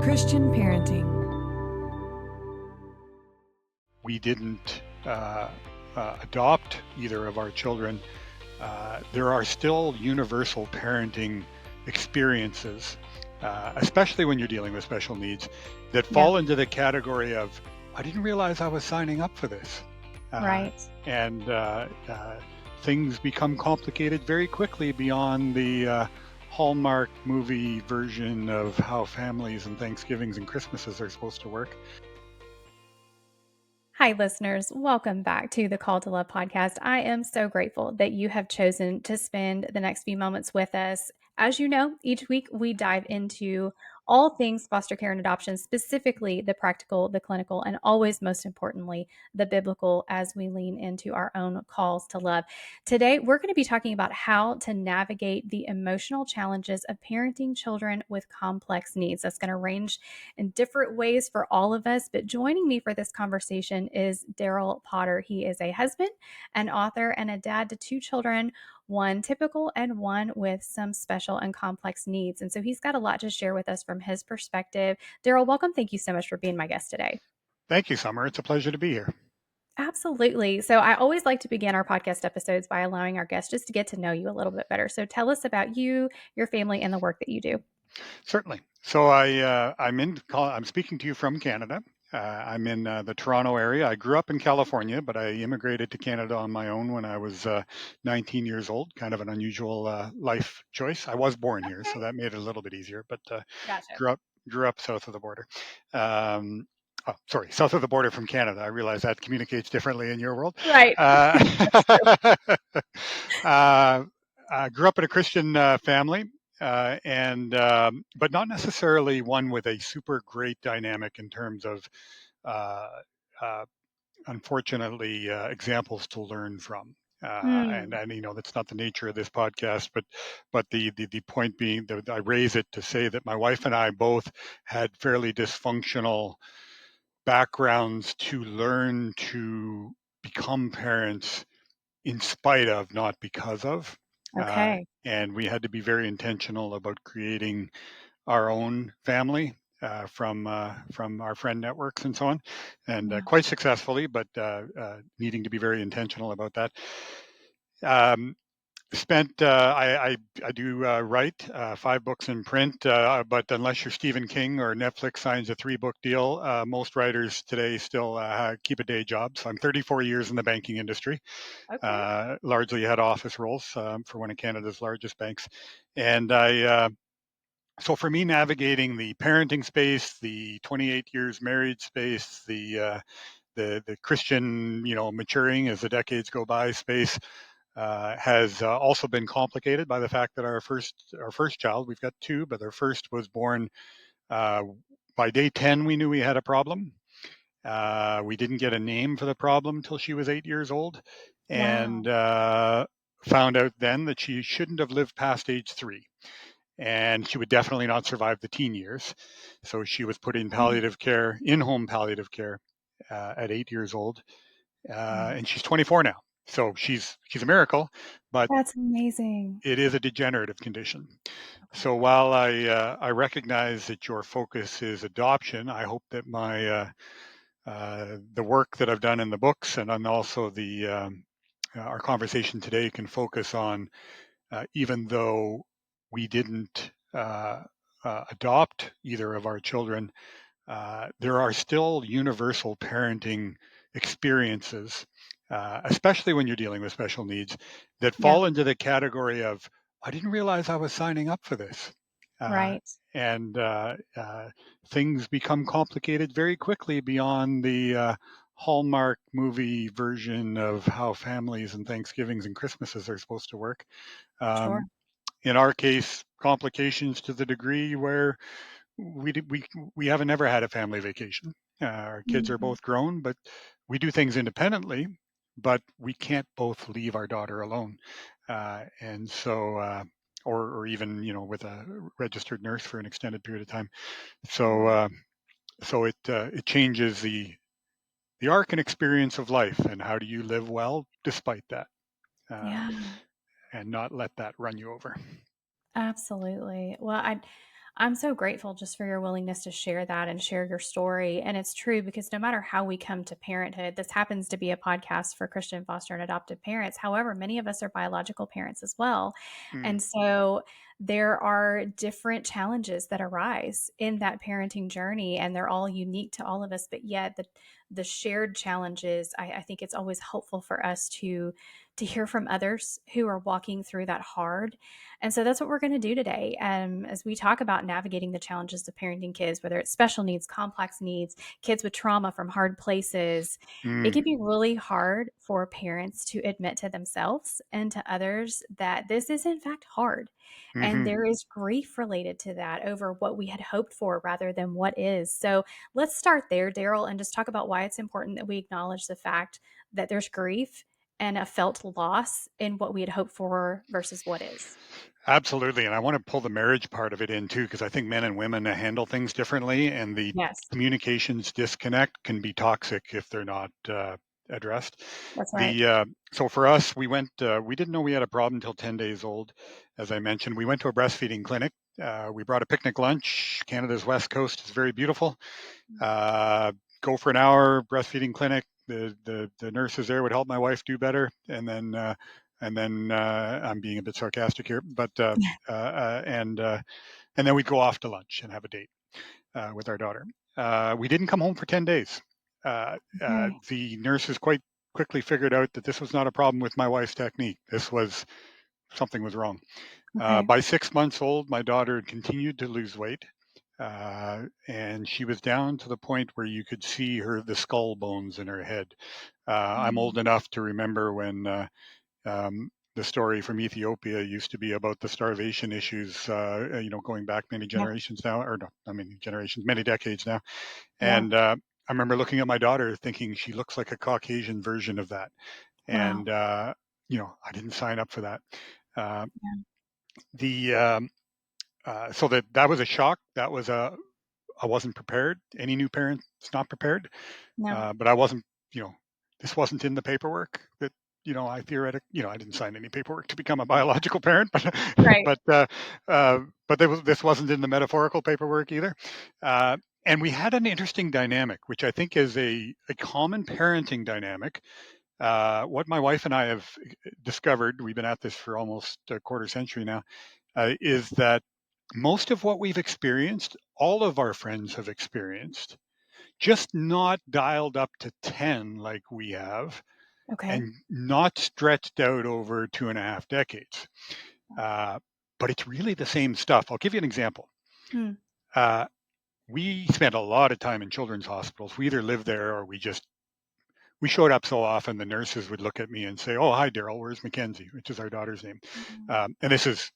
Christian parenting. We didn't adopt either of our children. There are still universal parenting experiences, especially when you're dealing with special needs, that fall into the category of, I didn't realize I was signing up for this. Right. And things become complicated very quickly beyond the Hallmark movie version of how families and Thanksgivings and Christmases are supposed to work. Hi, listeners. Welcome back to the Call to Love podcast. I am so grateful that you have chosen to spend the next few moments with us. As you know, each week we dive into all things foster care and adoption, specifically the practical, the clinical, and always, most importantly, the biblical as we lean into our own calls to love. Today, we're going to be talking about how to navigate the emotional challenges of parenting children with complex needs. That's going to range in different ways for all of us. But joining me for this conversation is Daryl Potter. He is a husband, an author, and a dad to two children, one typical and one with some special and complex needs. And so he's got a lot to share with us from his perspective. Daryl, welcome. Thank you so much for being my guest today. Thank you, Summer. It's a pleasure to be here. Absolutely. So I always like to begin our podcast episodes by allowing our guests just to get to know you a little bit better. So tell us about you, your family, and the work that you do. Certainly. So I'm speaking to you from Canada. I'm in the Toronto area. I grew up in California, but I immigrated to Canada on my own when I was 19 years old. Kind of an unusual life choice. I was born here, so that made it a little bit easier. But Gotcha. grew up south of the border. South of the border from Canada. I realize that communicates differently in your world. Right. I grew up in a Christian family. But not necessarily one with a super great dynamic in terms of, uh, uh, unfortunately, examples to learn from. And that's not the nature of this podcast, but the point being that I raise it to say that my wife and I both had fairly dysfunctional backgrounds to learn to become parents in spite of, not because of. Okay. And we had to be very intentional about creating our own family from our friend networks and so on, and quite successfully, but needing to be very intentional about that. I do write 5 books in print, but unless you're Stephen King or Netflix signs a 3-book deal, most writers today still keep a day job. So I'm 34 years in the banking industry, largely head office roles for one of Canada's largest banks. And so for me, navigating the parenting space, the 28 years married space, the Christian, maturing as the decades go by space, has also been complicated by the fact that our first child, we've got 2, but our first was born by day 10. We knew we had a problem. We didn't get a name for the problem until she was 8 years old, and found out then that she shouldn't have lived past age 3, and she would definitely not survive the teen years. So she was put in palliative care, in-home palliative care, at 8 years old, and she's 24 now. So she's a miracle, but that's amazing. It is a degenerative condition. So while I recognize that your focus is adoption, I hope that the work that I've done in the books and then also our conversation today can focus on, even though we didn't adopt either of our children, there are still universal parenting experiences, especially when you're dealing with special needs, that fall into the category of, I didn't realize I was signing up for this. Right. And things become complicated very quickly beyond the Hallmark movie version of how families and Thanksgivings and Christmases are supposed to work. Sure. In our case, complications to the degree where we haven't ever had a family vacation. Our kids are both grown, but we do things independently, but we can't both leave our daughter alone. And so, or even, with a registered nurse for an extended period of time. So, it changes the arc and experience of life, and how do you live well despite that, and not let that run you over. Absolutely. Well, I'm so grateful just for your willingness to share that and share your story. And it's true because no matter how we come to parenthood, this happens to be a podcast for Christian foster and adoptive parents. However, many of us are biological parents as well. Mm, And so there are different challenges that arise in that parenting journey, and they're all unique to all of us. But yet, the shared challenges, I think it's always helpful for us to hear from others who are walking through that hard. And so that's what we're going to do today. As we talk about navigating the challenges of parenting kids, whether it's special needs, complex needs, kids with trauma from hard places, it mm, can be really hard for parents to admit to themselves and to others that this is, in fact, hard. And hmm. there is grief related to that over what we had hoped for rather than what is. So let's start there, Daryl, and just talk about why it's important that we acknowledge the fact that there's grief and a felt loss in what we had hoped for versus what is. Absolutely. And I want to pull the marriage part of it in too, because I think men and women handle things differently, and the Yes, communications disconnect can be toxic if they're not addressed. that's right. The So for us, we didn't know we had a problem until 10 days old. As I mentioned, we went to a breastfeeding clinic. We brought a picnic lunch. Canada's West Coast is very beautiful. Uh, go for an hour breastfeeding clinic. The nurses there would help my wife do better, and then I'm being a bit sarcastic here, but uh, uh, and uh, and then we'd go off to lunch and have a date with our daughter. We didn't come home for 10 days. Okay. The nurses quite quickly figured out that this was not a problem with my wife's technique. This was something was wrong. Okay. By 6 months old, my daughter had continued to lose weight. And she was down to the point where you could see the skull bones in her head. I'm Mm. old enough to remember when the story from Ethiopia used to be about the starvation issues, going back many Yeah. generations now, or not, I mean, generations, many decades now. Yeah. And I remember looking at my daughter thinking she looks like a Caucasian version of that. Wow. And, I didn't sign up for that. Uh, Yeah. the So that was a shock. I wasn't prepared. Any new parent's not prepared. No. But I wasn't, you know, this wasn't in the paperwork that, I didn't sign any paperwork to become a biological parent, but, Right. but, uh, this wasn't in the metaphorical paperwork either. Uh, and we had an interesting dynamic, which I think is a common parenting dynamic. What my wife and I have discovered, we've been at this for almost a quarter century now, is that most of what we've experienced, all of our friends have experienced, just not dialed up to 10 like we have, Okay. and not stretched out over 2.5 decades. Uh, but it's really the same stuff. I'll give you an example. Hmm. Uh, we spent a lot of time in children's hospitals. We either lived there or we showed up so often the nurses would look at me and say, "Oh, hi, Daryl, where's Mackenzie?" Which is our daughter's name. Mm. And this is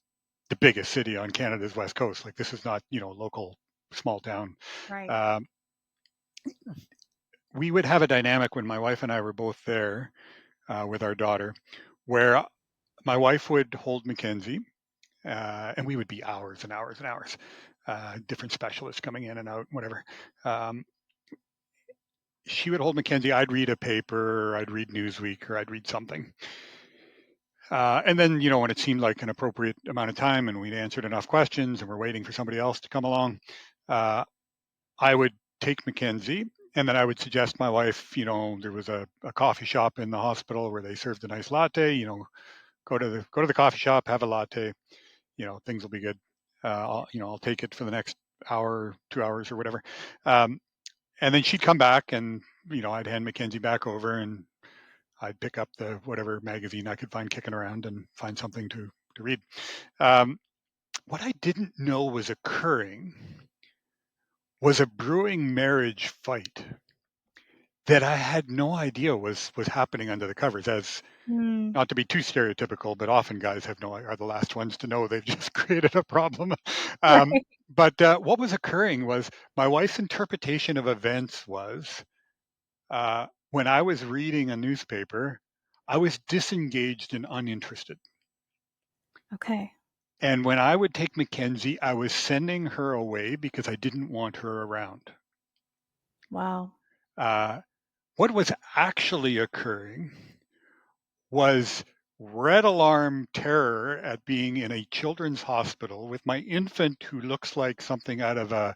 the biggest city on Canada's west coast. Like, this is not, local small town. Right. Um, we would have a dynamic when my wife and I were both there with our daughter, where my wife would hold Mackenzie, and we would be hours and hours and hours, different specialists coming in and out, whatever. Um, she would hold Mackenzie. I'd read a paper, or I'd read Newsweek, or I'd read something. And then, when it seemed like an appropriate amount of time and we'd answered enough questions and we're waiting for somebody else to come along, uh, I would take Mackenzie, and then I would suggest my wife, there was a coffee shop in the hospital where they served a nice latte, go to the coffee shop, have a latte, things will be good. I'll take it for the next hour, 2 hours or whatever. Um, and then she'd come back, and, I'd hand Mackenzie back over, and I'd pick up the whatever magazine I could find kicking around and find something to read. Um, what I didn't know was occurring was a brewing marriage fight that I had no idea was happening under the covers. As Mm. not to be too stereotypical, but often guys are the last ones to know they've just created a problem. Um, Right. but what was occurring was my wife's interpretation of events was, when I was reading a newspaper, I was disengaged and uninterested. Okay. And when I would take Mackenzie, I was sending her away because I didn't want her around. Wow. Uh, what was actually occurring was red alarm terror at being in a children's hospital with my infant who looks like something out of a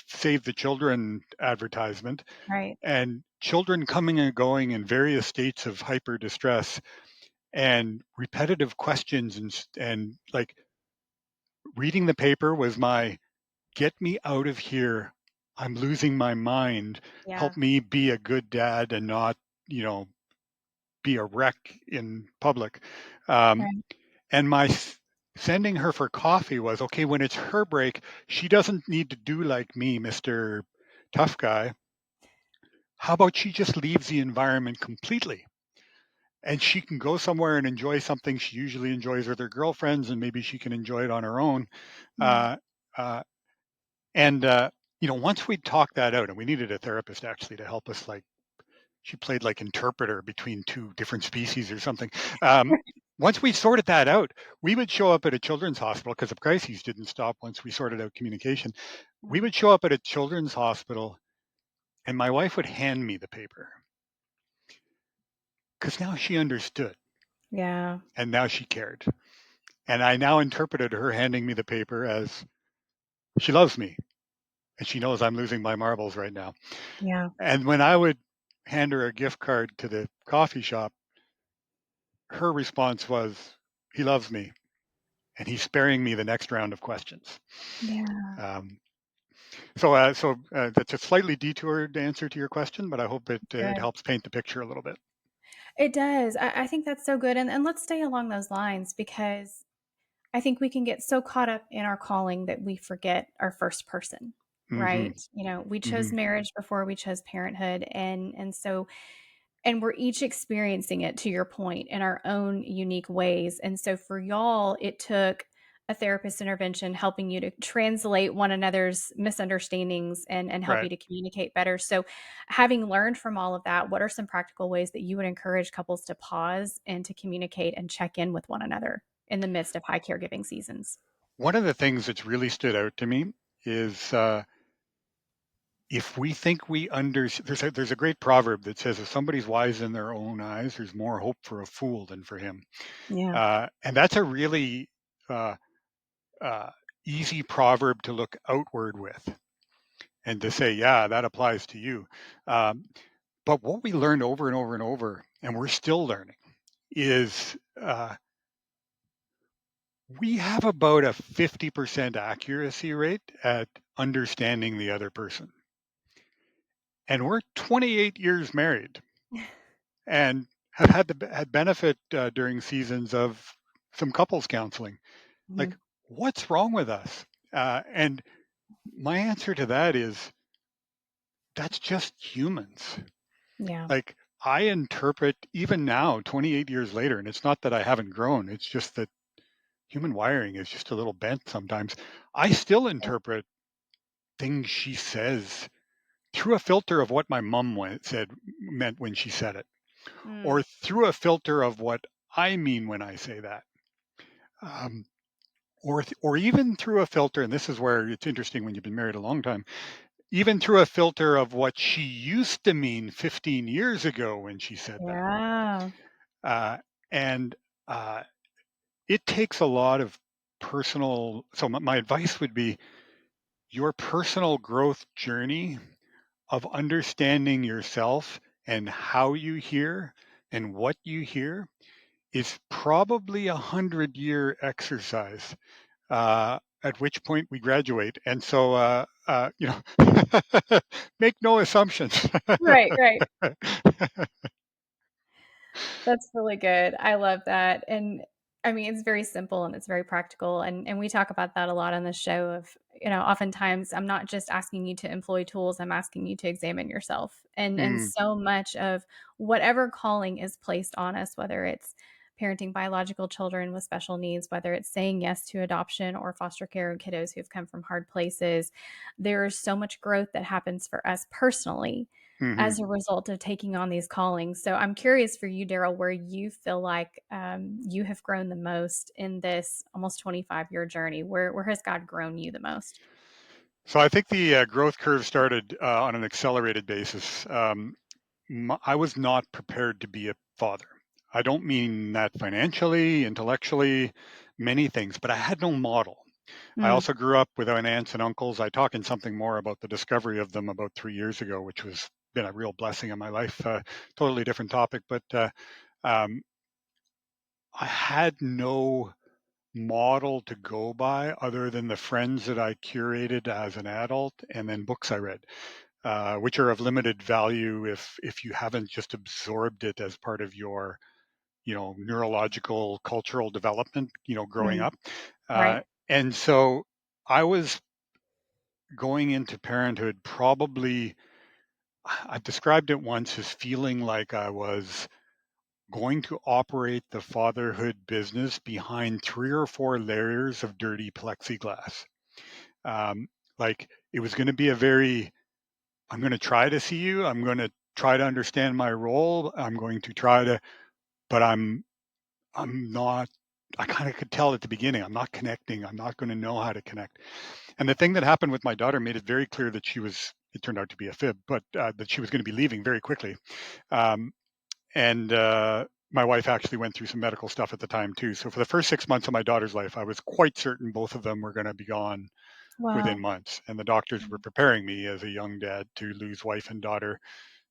Save the Children advertisement, Right. and children coming and going in various states of hyper distress, and repetitive questions, and like reading the paper was my get me out of here. I'm losing my mind. Yeah. Help me be a good dad and not, you know, be a wreck in public. Um, Right. and my sending her for coffee was okay. When it's her break, she doesn't need to do like me, Mr. Tough Guy. How about she just leaves the environment completely? And she can go somewhere and enjoy something she usually enjoys with her girlfriends, and maybe she can enjoy it on her own. Mm. Uh, uh, and once we talked that out, and we needed a therapist actually to help us, like she played like interpreter between two different species or something. Um, Once we sorted that out, we would show up at a children's hospital because the crises didn't stop once we sorted out communication. We Mm. would show up at a children's hospital, and my wife would hand me the paper because now she understood Yeah. and now she cared. And I now interpreted her handing me the paper as she loves me and she knows I'm losing my marbles right now. Yeah. And when I would hand her a gift card to the coffee shop, her response was, he loves me and he's sparing me the next round of questions. Yeah. Um, so that's a slightly detoured answer to your question, but I hope it Good. helps paint the picture a little bit. It does. I think that's so good. And let's stay along those lines because I think we can get so caught up in our calling that we forget our first person, Hmm. right? We chose Hmm. marriage before we chose parenthood, and we're each experiencing it, to your point, in our own unique ways. And so for y'all, it took a therapist intervention helping you to translate one another's misunderstandings and help you Right. to communicate better. So having learned from all of that, what are some practical ways that you would encourage couples to pause and to communicate and check in with one another in the midst of high caregiving seasons? One of the things that's really stood out to me is if we think we there's a great proverb that says if somebody's wise in their own eyes, there's more hope for a fool than for him. Yeah. And that's a really uh, uh, easy proverb to look outward with and to say, yeah, that applies to you. Um, but what we learned over and over and over, and we're still learning, is we have about a 50% accuracy rate at understanding the other person. And we're 28 years married and have had benefit during seasons of some couples counseling. Mhm. Like, what's wrong with us? And my answer to that is that's just humans. Yeah. Like, I interpret even now, 28 years later, and it's not that I haven't grown, it's just that human wiring is just a little bent sometimes. I still interpret things she says through a filter of what my mom said meant when she said it, or Mm. through a filter of what I mean when I say that. Um, or even through a filter, and this is where it's interesting when you've been married a long time, even through a filter of what she used to mean 15 years ago when she said that. Yeah. Uh, and uh, it takes a lot of personal. So, my advice would be your personal growth journey of understanding yourself and how you hear and what you hear is probably 100-year exercise, at which point we graduate. And so, make no assumptions. Right, right. That's really good. I love that. And I mean, it's very simple and it's very practical. And we talk about that a lot on the show of, oftentimes I'm not just asking you to employ tools, I'm asking you to examine yourself. And Mm, so much of whatever calling is placed on us, whether it's parenting biological children with special needs, whether it's saying yes to adoption or foster care of kiddos who've come from hard places, there is so much growth that happens for us personally mhm. as a result of taking on these callings. So I'm curious for you, Daryl, where you feel like you have grown the most in this almost 25-year journey. Where has God grown you the most? So I think the growth curve started on an accelerated basis. I was not prepared to be a father. I don't mean that financially, intellectually, many things, but I had no model. I Mm, also grew up without aunts and uncles. I talk in something more about the discovery of them about 3 years ago, which was been a real blessing in my life. Totally different topic, but um, I had no model to go by other than the friends that I curated as an adult and then books I read, which are of limited value if you haven't just absorbed it as part of your neurological cultural development, growing mm, up. right. And so I was going into parenthood probably, I've described it once as feeling like I was going to operate the fatherhood business behind 3 or 4 layers of dirty plexiglass. Um, like it was going to be I'm going to try to see you. I'm going to try to understand my role. I'm going to try to, but I'm not, I kind of could tell at the beginning, I'm not connecting. I'm not going to know how to connect. And the thing that happened with my daughter made it very clear that it turned out to be a fib, but that she was going to be leaving very quickly. Um, and my wife actually went through some medical stuff at the time too. So for the first 6 months of my daughter's life, I was quite certain both of them were going to be gone within Wow. months. And the doctors were preparing me as a young dad to lose wife and daughter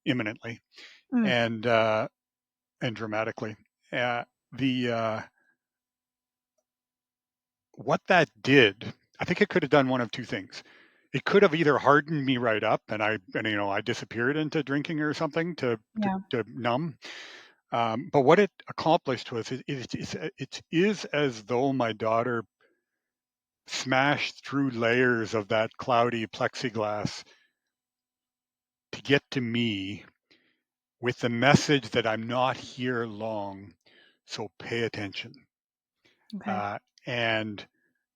imminently Mm, and dramatically. Uh, the What that did, I think it could have done one of two things. It could have either hardened me right up, and I disappeared into drinking or something yeah. to numb. But what it accomplished was it is as though my daughter smashed through layers of that cloudy plexiglass to get to me with the message that I'm not here long, so pay attention, Okay. uh, and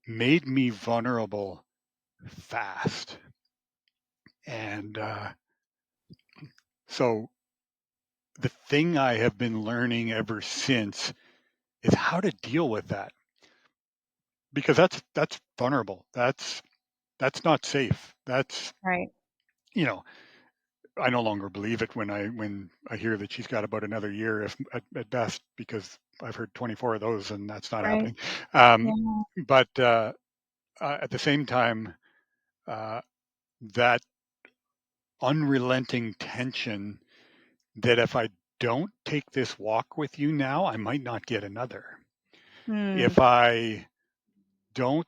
made me vulnerable fast. And so the thing I have been learning ever since is how to deal with that, because that's vulnerable. That's not safe. Right. You know, I no longer believe it when I hear that she's got about another year, if at best, because I've heard 24 of those, and that's not Right. happening. Um, Yeah. but at the same time, uh, that unrelenting tension that if I don't take this walk with you now, I might not get another. Mm, If I don't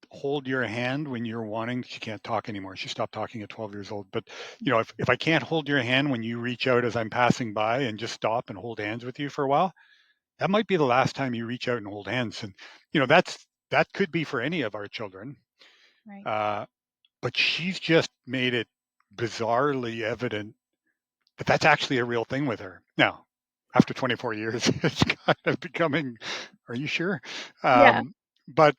hold your hand when you're wanting, she can't talk anymore. She stopped talking at 12 years old. But, if I can't hold your hand when you reach out as I'm passing by and just stop and hold hands with you for a while, that might be the last time you reach out and hold hands. And, that could be for any of our children. right. Uh, but she's just made it bizarrely evident that that's actually a real thing with her. Now, after 24 years, it's kind of becoming, are you sure? Yeah. Um, but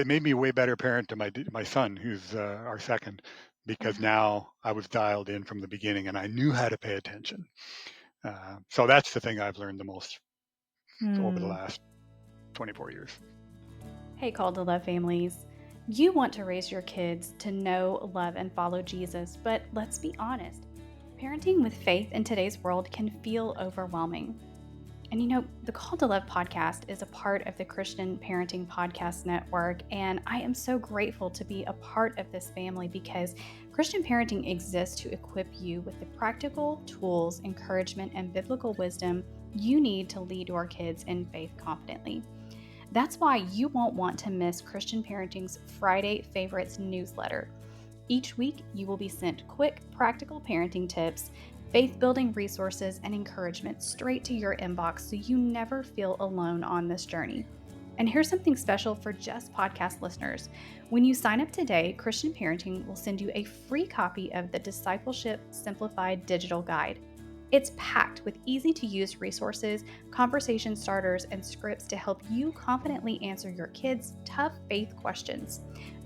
it made me a way better parent to my son, who's our second, because Yeah. now I was dialed in from the beginning and I knew how to pay attention. So that's the thing I've learned the most over the Mm. last 24 years. Hey, Call to Love families. You want to raise your kids to know, love, and follow Jesus, but let's be honest. Parenting with faith in today's world can feel overwhelming. And the Call to Love podcast is a part of the Christian Parenting Podcast Network. And I am so grateful to be a part of this family because Christian parenting exists to equip you with the practical tools, encouragement, and biblical wisdom you need to lead your kids in faith confidently. That's why you won't want to miss Christian Parenting's Friday Favorites newsletter. Each week, you will be sent quick, practical parenting tips, faith building resources, and encouragement straight to your inbox so you never feel alone on this journey. And here's something special for just podcast listeners. When you sign up today, Christian Parenting will send you a free copy of the Discipleship Simplified Digital Guide. It's packed with easy to use resources, conversation starters, and scripts to help you confidently answer your kids' tough faith questions.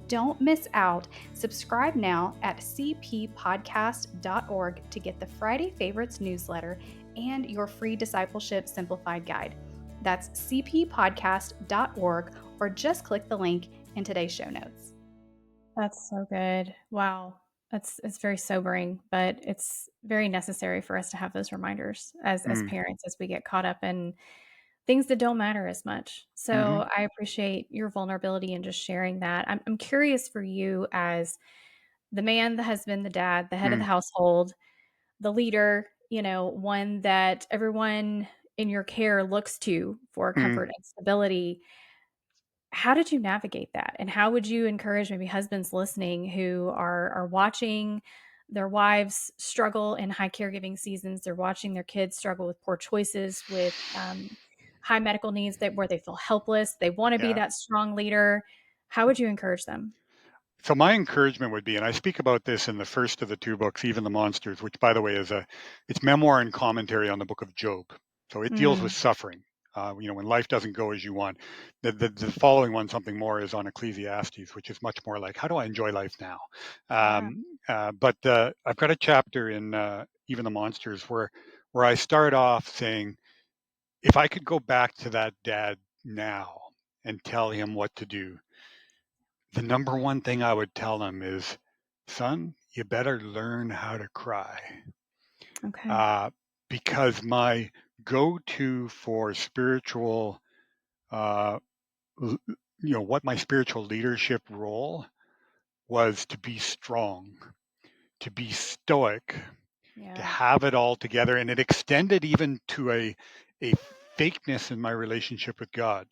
Don't miss out. Subscribe now at cppodcast.org to get the Friday Favorites newsletter and your free Discipleship Simplified Guide. That's cppodcast.org, or just click the link in today's show notes. That's so good. Wow. It's very sobering, but it's very necessary for us to have those reminders as Mm. parents as we get caught up in things that don't matter as much. Hmm. So I appreciate your vulnerability and just sharing that. I'm curious for you as the man, the husband, the dad, the head of the Mm. household, the leader, one that everyone in your care looks to for Mm. comfort and stability. How did you navigate that? And how would you encourage maybe husbands listening who are watching their wives struggle in high caregiving seasons? They're watching their kids struggle with poor choices, with high medical needs that where they feel helpless. They want to be Yeah. that strong leader. How would you encourage them? So my encouragement would be, and I speak about this in the first of the two books, Even the Monsters, which by the way it's memoir and commentary on the book of Job. So it deals with Mm, suffering. When life doesn't go as you want. The following one, something more, is on Ecclesiastes, which is much more like, how do I enjoy life now? yeah. But I've got a chapter in Even the Monsters where I start off saying, if I could go back to that dad now and tell him what to do, the number one thing I would tell him is, son, you better learn how to cry. Okay. Uh, because my go to for spiritual, uh, what my spiritual leadership role was to be strong, to be stoic, to Yeah. have it all together. And it extended even to a fakeness in my relationship with God.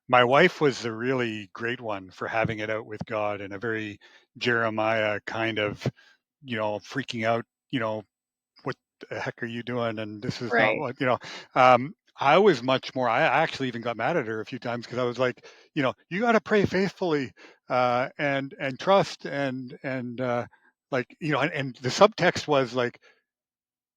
My wife was the really great one for having it out with God in a very Jeremiah kind of, freaking out, what the heck are you doing? And this is not Right. what. I was much more, I actually even got mad at her a few times because I was like, you got to pray faithfully, and trust and like, and the subtext was like,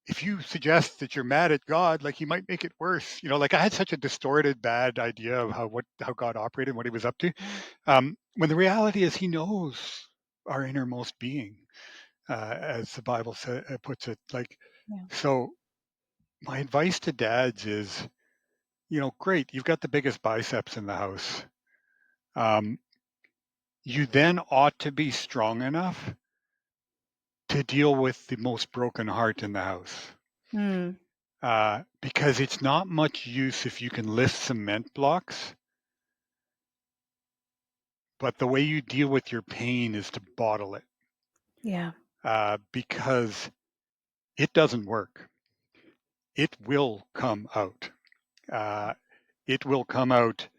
if you suggest that you're mad at God, like he might make it worse. Like I had such a distorted, bad idea of how God operated and what he was up to. Yeah. When the reality is he knows our innermost being, as the Bible puts it. Like, Yeah. so my advice to dads is, great, you've got the biggest biceps in the house. Um, you then ought to be strong enough to deal with the most broken heart in the house. Mm, Because it's not much use if you can lift cement blocks, but the way you deal with your pain is to bottle it, yeah. because it doesn't work. It will come out. Uh, it will come out,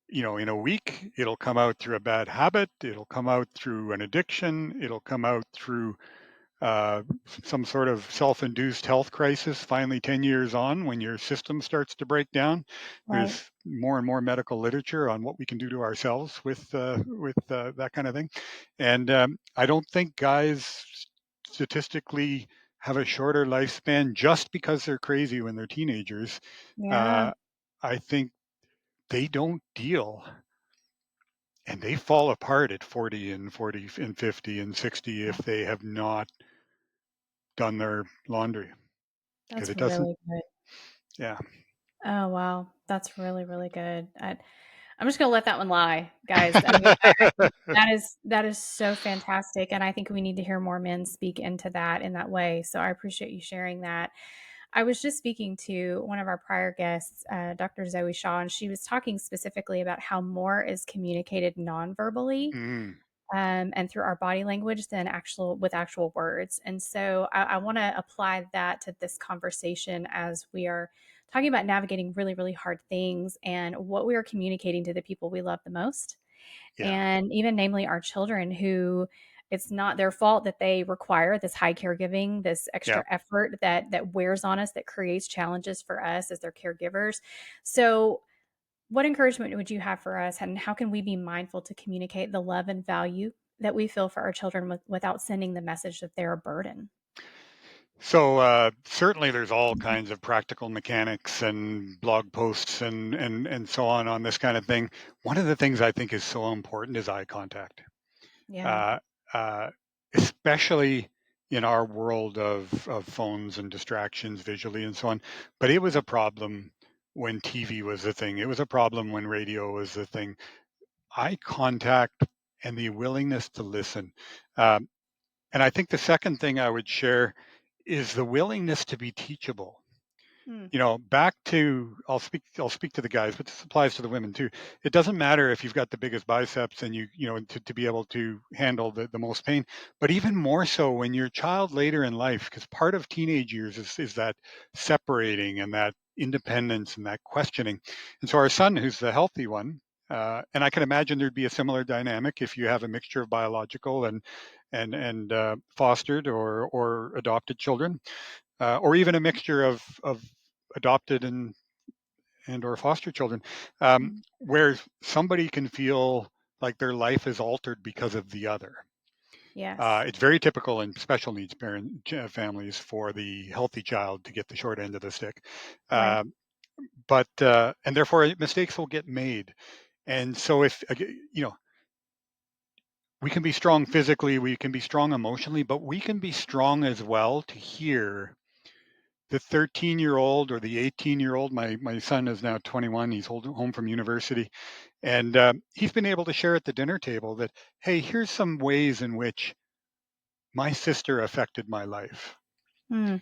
in a week. It'll come out through a bad habit. It'll come out through an addiction. It'll come out through uh, some sort of self-induced health crisis. Finally, 10 years on, when your system starts to break down, Right. there's more and more medical literature on what we can do to ourselves with that kind of thing. And I don't think guys statistically have a shorter lifespan just because they're crazy when they're teenagers. Yeah. Uh, I think they don't deal, and they fall apart at 40 and 50 and 60 if Yeah. they have not done their laundry, because That's it doesn't. really good. Yeah. Oh, wow. That's really, really good. I'm just gonna let that one lie, guys. I mean, I think that is so fantastic, and I think we need to hear more men speak into that in that way. So I appreciate you sharing that. I was just speaking to one of our prior guests, Dr. Zoe Shaw, and she was talking specifically about how more is communicated non-verbally Mm, and through our body language than actual words. And so I want to apply that to this conversation as we are talking about navigating really, really hard things and what we are communicating to the people we love the most. yeah. And even namely our children who it's not their fault that they require this high caregiving, this Yeah. extra effort that wears on us, that creates challenges for us as their caregivers. So what encouragement would you have for us, and how can we be mindful to communicate the love and value that we feel for our children without sending the message that they're a burden? So certainly there's all kinds of practical mechanics and blog posts and so on this kind of thing. One of the things I think is so important is eye contact. Yeah, uh, uh, Especially in our world of phones and distractions visually and so on. But it was a problem when TV was the thing. It was a problem when radio was the thing. Eye contact and the willingness to listen. And I think the second thing I would share is the willingness to be teachable. Mm, Back to I'll speak to the guys, but this applies to the women too. It doesn't matter if you've got the biggest biceps and to be able to handle the most pain, but even more so when your child later in life, because part of teenage years is that separating and that independence and that questioning. And so our son, who's the healthy one, and I can imagine there'd be a similar dynamic if you have a mixture of biological and fostered or adopted children, or even a mixture of adopted and or foster children, mm. where somebody can feel like their life is altered because of the other. Yes. It's very typical in special needs families for the healthy child to get the short end of the stick, Right. uh, but and therefore mistakes will get made. And so if we can be strong physically, we can be strong emotionally, but we can be strong as well to hear the 13-year-old or the 18-year-old. My son is now 21. He's home from university, and he's been able to share at the dinner table that, hey, here's some ways in which my sister affected my life. Mm,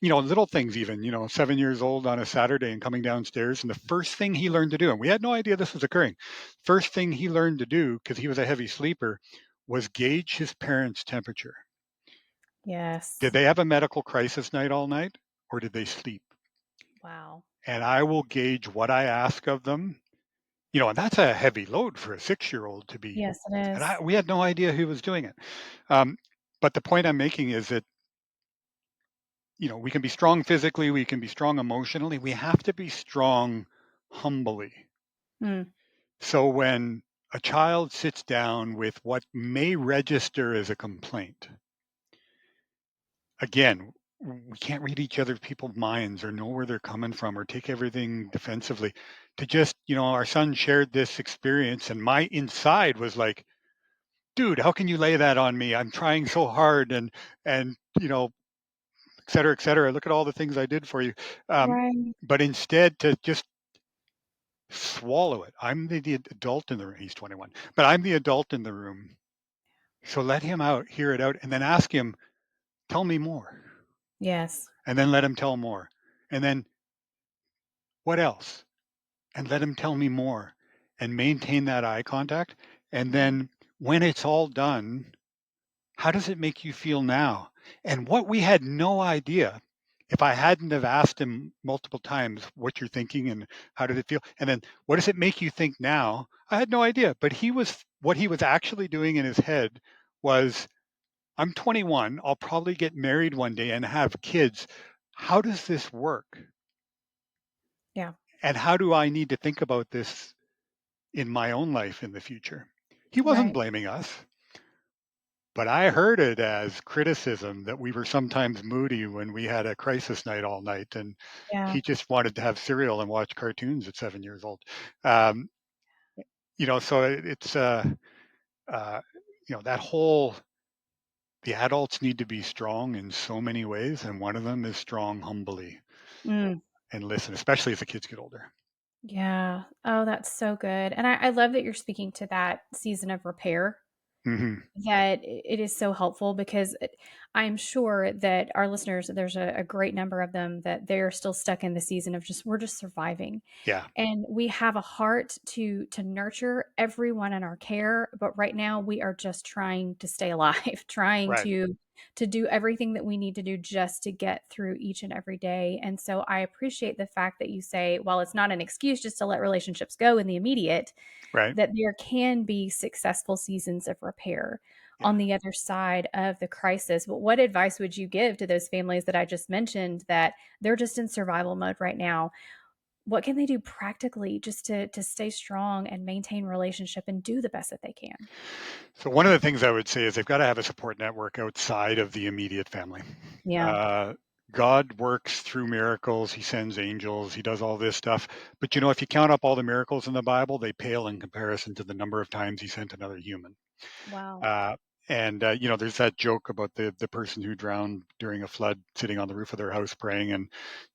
Little things, even 7 years old on a Saturday and coming downstairs, and the first thing he learned to do, and we had no idea this was occurring, first thing he learned to do, because he was a heavy sleeper, was gauge his parents' temperature. Did yes. they have a medical crisis night all night, or did they sleep? Wow. And I will gauge what I ask of them. And that's a heavy load for a 6-year-old to be. Yes, it And is. we had no idea who was doing it. Um, but the point I'm making is that, we can be strong physically, we can be strong emotionally. We have to be strong humbly. Mm, So when a child sits down with what may register as a complaint, again, we can't read each other people's minds or know where they're coming from or take everything defensively. To just, our son shared this experience, and my inside was like, dude, how can you lay that on me? I'm trying so hard, and et cetera, et cetera. Look at all the things I did for you. Um, right. but instead to just swallow it. I'm the adult in the room. He's 21, but I'm the adult in the room. So let him out, hear it out, and then ask him, tell me more. Yes. And then let him tell more. And then what else? And let him tell me more, and maintain that eye contact. And Mm, then when it's all done, how does it make you feel now? And what we had no idea, if I hadn't have asked him multiple times what you're thinking and how did it feel, and then what does it make you think now? I had no idea. But what he was actually doing in his head was, I'm 21. I'll probably get married one day and have kids. How does this work? yeah. And how do I need to think about this in my own life in the future? He wasn't Right. blaming us. But I heard it as criticism that we were sometimes moody when we had a crisis night all night, and Yeah. he just wanted to have cereal and watch cartoons at 7 years old. Um, so it's uh, that whole, the adults need to be strong in so many ways, and one of them is strong humbly Mm, and listen, especially as the kids get older. yeah. Oh, that's so good. And I love that you're speaking to that season of repair. Hmm. That it is so helpful because I'm sure that our listeners, there's a great number of them that they're still stuck in the season of just we're just surviving. Yeah, And we have a heart to nurture everyone in our care, but right now we are just trying to stay alive, trying right, to do everything that we need to do just to get through each and every day. And so I appreciate the fact that you say, well, it's not an excuse just to let relationships go in the immediate, right, that there can be successful seasons of repair yeah. on the other side of the crisis. But what advice would you give to those families that I just mentioned that they're just in survival mode right now? What can they do practically just to stay strong and maintain relationship and do the best that they can? So one of the things I would say is they've got to have a support network outside of the immediate family. Yeah. Uh, God works through miracles. He sends angels. He does all this stuff. But if you count up all the miracles in the Bible, they pale in comparison to the number of times he sent another human. Wow. Uh, there's that joke about the person who drowned during a flood sitting on the roof of their house praying, and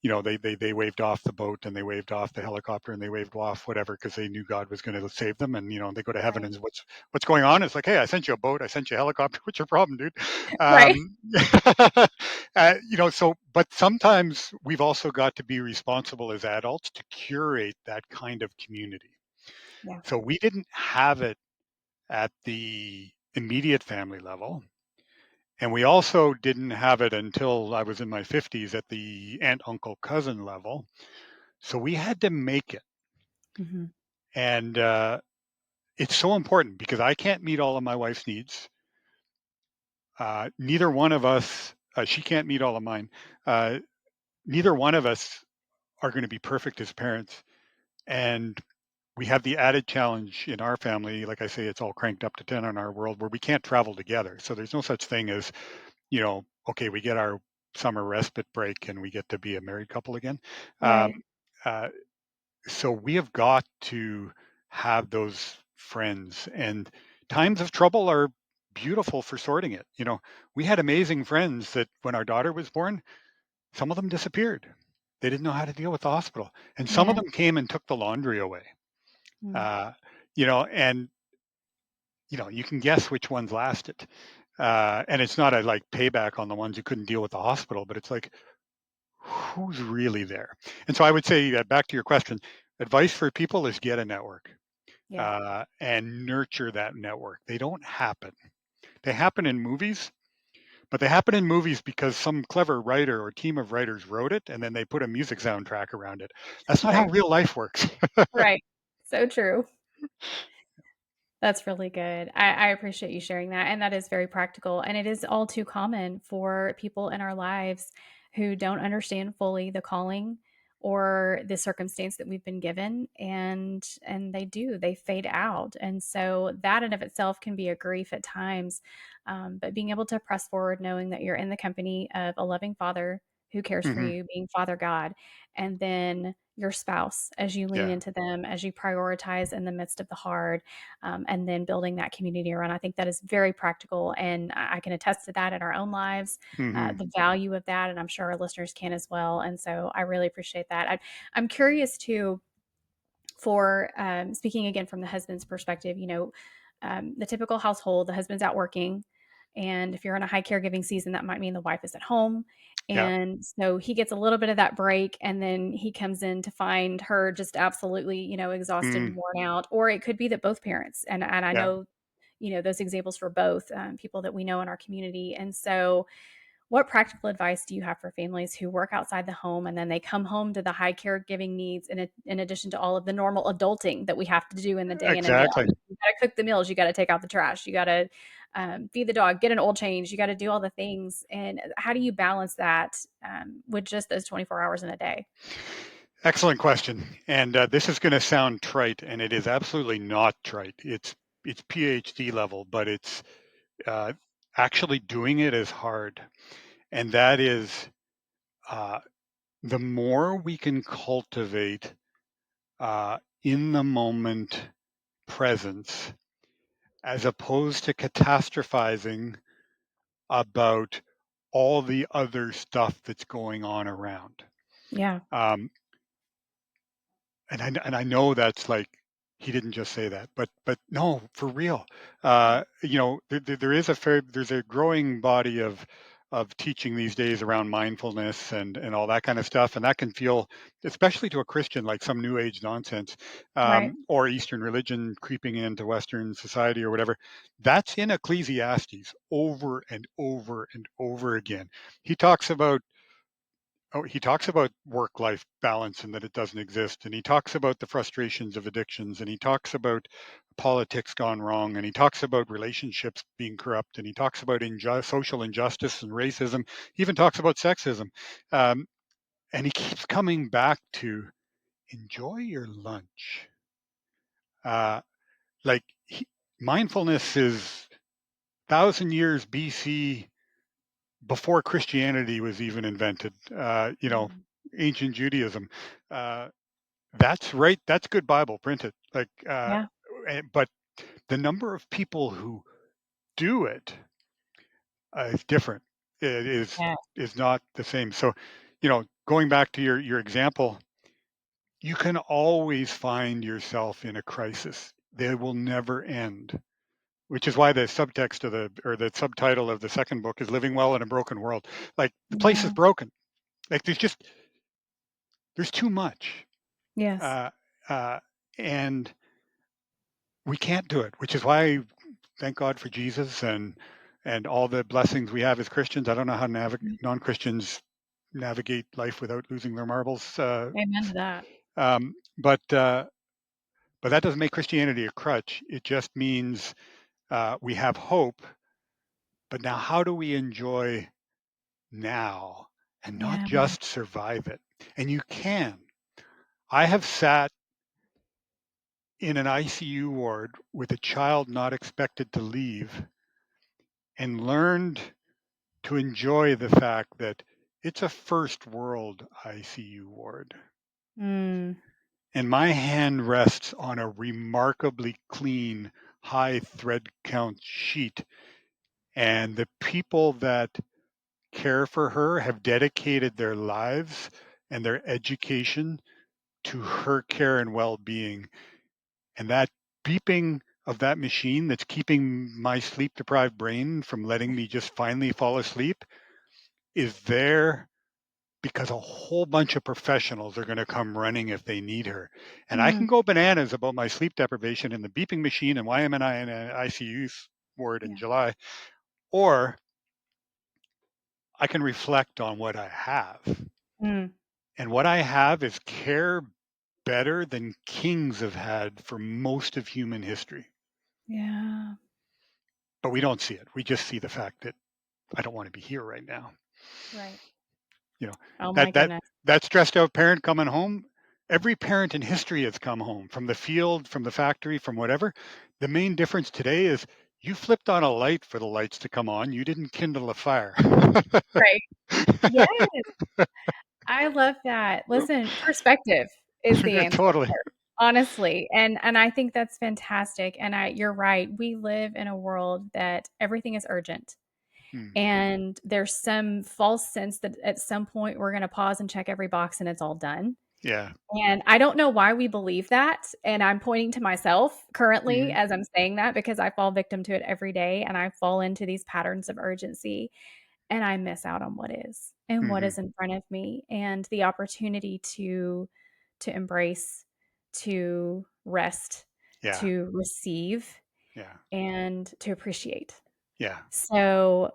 they waved off the boat and they waved off the helicopter and they waved off whatever because they knew God was going to save them, and they go to heaven Right. and what's going on? It's like, hey, I sent you a boat, I sent you a helicopter. What's your problem, dude? Right. Um, so but sometimes we've also got to be responsible as adults to curate that kind of community. Yeah. So we didn't have it at the immediate family level. And we also didn't have it until I was in my 50s at the aunt, uncle, cousin level. So we had to make it. Hmm. And it's so important because I can't meet all of my wife's needs. Neither one of us, she can't meet all of mine. Uh, Neither one of us are going to be perfect as parents. And we have the added challenge in our family. Like I say, it's all cranked up to 10 in our world where we can't travel together. So there's no such thing as, okay, we get our summer respite break and we get to be a married couple again. Um, Right. uh, so we have got to have those friends, and times of trouble are beautiful for sorting it. We had amazing friends that when our daughter was born, some of them disappeared. They didn't know how to deal with the hospital, and some of Yeah. them came and took the laundry away. Mm. Uh, and you can guess which ones lasted. And it's not a like payback on the ones who couldn't deal with the hospital, but it's like, who's really there? And so I would say, back to your question, advice for people is get a network, Yeah. and nurture that network. They don't happen. They happen in movies, but they happen in movies because some clever writer or team of writers wrote it and then they put a music soundtrack around it. That's not how Right. real life works. Right. So true. That's really good. I appreciate you sharing that. And that is very practical. And it is all too common for people in our lives who don't understand fully the calling or the circumstance that we've been given. And they fade out. And so that in of itself can be a grief at times. But being able to press forward, knowing that you're in the company of a loving father who cares for Hmm. you, being Father God, and then your spouse as you lean Yeah. into them, as you prioritize in the midst of the hard, and then building that community around. I think that is very practical, and I can attest to that in our own lives, Hmm. the value of that, and I'm sure our listeners can as well. And so I really appreciate that. I'm curious too, for speaking again from the husband's perspective, the typical household, the husband's out working. And if you're in a high caregiving season, that might mean the wife is at home. Yeah. And so he gets a little bit of that break, and then he comes in to find her just absolutely, exhausted and Mm. worn out. Or it could be that both parents, and I Yeah. know, those examples for both people that we know in our community. And so what practical advice do you have for families who work outside the home and then they come home to the high caregiving needs in addition to all of the normal adulting that we have to do in the day in and day out? Exactly. You got to cook the meals, you got to take out the trash, you got to feed the dog, get an oil change, you got to do all the things. And how do you balance that with just those 24 hours in a day? Excellent question. And this is going to sound trite, and it is absolutely not trite. It's PhD level, but it's uh, actually doing it is hard. And that is, uh, the more we can cultivate in the moment presence, as opposed to catastrophizing about all the other stuff that's going on around. Yeah. Um, and I know that's like, he didn't just say that, but no, for real. There's a growing body of teaching these days around mindfulness and all that kind of stuff, and that can feel, especially to a Christian, like some new age nonsense, Right. or Eastern religion creeping into Western society or whatever. That's in Ecclesiastes over and over and over again. He talks about he talks about work-life balance and that it doesn't exist, and he talks about the frustrations of addictions, and he talks about politics gone wrong, and he talks about relationships being corrupt, and he talks about social injustice and racism. He even talks about sexism, um, and he keeps coming back to enjoy your lunch. Uh, like mindfulness is 1,000 years BC, before Christianity was even invented. Mhm. Ancient Judaism. Uh, That's right. That's good Bible. Print it. Yeah. But the number of people who do it is different. It Yeah. is not the same. So, going back to your example, you can always find yourself in a crisis. They will never end. Which is why the subtext of the subtitle of the second book is "Living Well in a Broken World." Like the place is Yeah. broken. Like there's too much, Yes. uh, uh, and we can't do it. Which is why, thank God for Jesus and all the blessings we have as Christians. I don't know how non-Christians navigate life without losing their marbles. Amen to that. Um, but that doesn't make Christianity a crutch. It just means we have hope. But now, how do we enjoy now and not Yeah. just survive it? And you can. I have sat in an ICU ward with a child not expected to leave and learned to enjoy the fact that it's a first world ICU ward. Mm. And my hand rests on a remarkably clean, high thread count sheet. And the people that care for her have dedicated their lives and their education to her care and well-being. And that beeping of that machine that's keeping my sleep deprived brain from letting me just finally fall asleep is there because a whole bunch of professionals are going to come running if they need her. And I can Mm. go bananas about my sleep deprivation and the beeping machine and why am I in an ICU ward in Yeah. July, or I can reflect on what I have. Mm. And what I have is care better than kings have had for most of human history. Yeah. But we don't see it. We just see the fact that I don't want to be here right now. Right. You know, Oh my that that goodness. that stressed out parent coming home, every parent in history has come home from the field, from the factory, from whatever. The main difference today is you flipped on a light for the lights to come on. You didn't kindle a fire. Right. Yes. I love that. Listen, perspective is the answer Totally. here, honestly, and I think that's fantastic, and you're right. We live in a world that everything is urgent, Hmm. and there's some false sense that at some point we're gonna pause and check every box and it's all done. Yeah. And I don't know why we believe that, and I'm pointing to myself currently Hmm. as I'm saying that because I fall victim to it every day, and I fall into these patterns of urgency, and I miss out on what is and what Hmm. is in front of me, and the opportunity to embrace, to rest, Yeah. to receive, Yeah. and to appreciate. Yeah. So,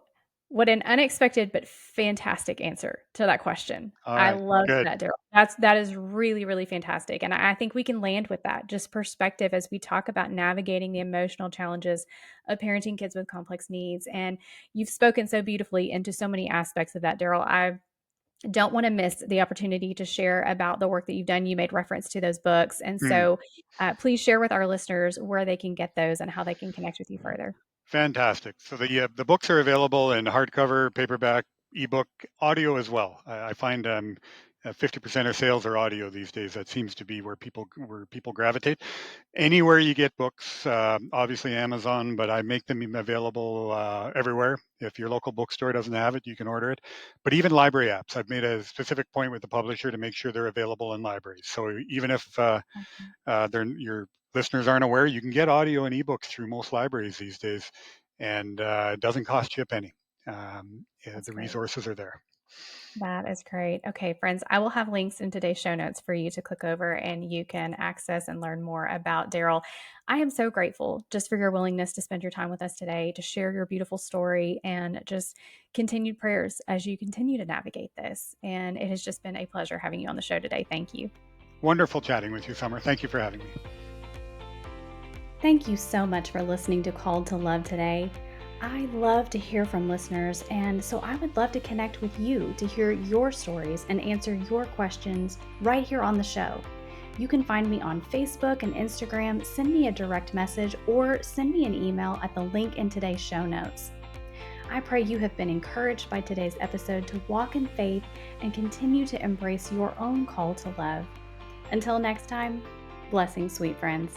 what an unexpected but fantastic answer to that question. All I right. love Good. that, Daryl. That is really, really fantastic, and I think we can land with that, just perspective as we talk about navigating the emotional challenges of parenting kids with complex needs, and you've spoken so beautifully into so many aspects of that, Daryl. I don't wanna miss the opportunity to share about the work that you've done. You made reference to those books, and Hmm. so, please share with our listeners where they can get those and how they can connect with you further. Fantastic. So the books are available in hardcover, paperback, ebook, audio as well. I find 50% of sales are audio these days. That seems to be where people gravitate. Anywhere you get books, obviously Amazon, but I make them available everywhere. If your local bookstore doesn't have it, you can order it. But even library apps, I've made a specific point with the publisher to make sure they're available in libraries. So even if Awesome. your listeners aren't aware, you can get audio and ebooks through most libraries these days, and it doesn't cost you a penny. Yeah, That's the great. resources are there. That is great. Okay, friends, I will have links in today's show notes for you to click over and you can access and learn more about Daryl. I am so grateful just for your willingness to spend your time with us today, to share your beautiful story and just continued prayers as you continue to navigate this. And it has just been a pleasure having you on the show today. Thank you. Wonderful chatting with you, Summer. Thank you for having me. Thank you so much for listening to Called to Love today. I love to hear from listeners, and so I would love to connect with you to hear your stories and answer your questions right here on the show. You can find me on Facebook and Instagram, send me a direct message, or send me an email at the link in today's show notes. I pray you have been encouraged by today's episode to walk in faith and continue to embrace your own call to love. Until next time, blessings, sweet friends.